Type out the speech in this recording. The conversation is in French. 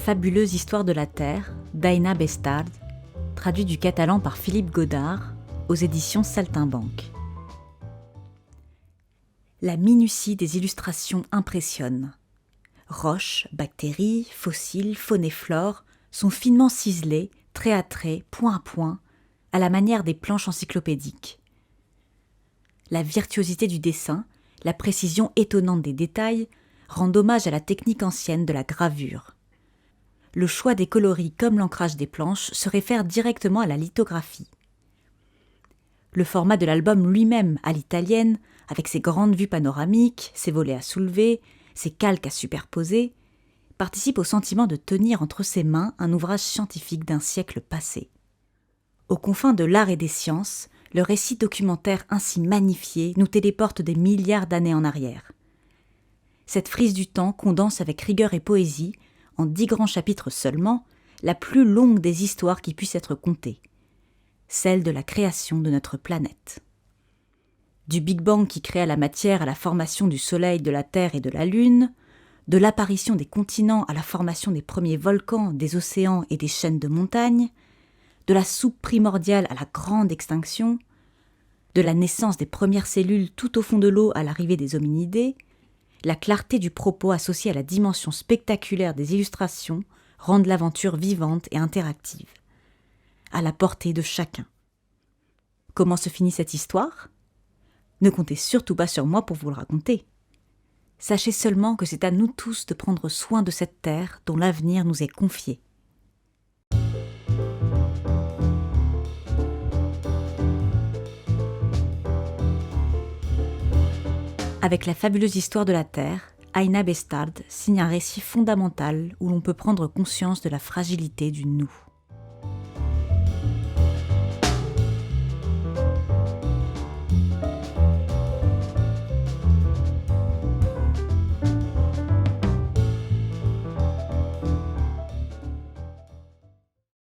fabuleuse histoire de la Terre d'Aina Bestard, traduit du catalan par Philippe Godard, aux éditions Saltimbanque. La minutie des illustrations impressionne. Roches, bactéries, fossiles, faune et flore sont finement ciselés, trait à trait, point à point, à la manière des planches encyclopédiques. La virtuosité du dessin, la précision étonnante des détails rendent hommage à la technique ancienne de la gravure. Le choix des coloris comme l'ancrage des planches se réfère directement à la lithographie. Le format de l'album lui-même à l'italienne, avec ses grandes vues panoramiques, ses volets à soulever, ses calques à superposer, participe au sentiment de tenir entre ses mains un ouvrage scientifique d'un siècle passé. Aux confins de l'art et des sciences, le récit documentaire ainsi magnifié nous téléporte des milliards d'années en arrière. Cette frise du temps condense avec rigueur et poésie, en 10 grands chapitres seulement, la plus longue des histoires qui puissent être contées, celle de la création de notre planète. Du Big Bang qui créa la matière à la formation du Soleil, de la Terre et de la Lune, de l'apparition des continents à la formation des premiers volcans, des océans et des chaînes de montagnes, de la soupe primordiale à la grande extinction, de la naissance des premières cellules tout au fond de l'eau à l'arrivée des hominidés, la clarté du propos associée à la dimension spectaculaire des illustrations rendent l'aventure vivante et interactive, à la portée de chacun. Comment se finit cette histoire ? Ne comptez surtout pas sur moi pour vous le raconter. Sachez seulement que c'est à nous tous de prendre soin de cette terre dont l'avenir nous est confié. Avec la fabuleuse histoire de la Terre, Aina Bestard signe un récit fondamental où l'on peut prendre conscience de la fragilité du nous.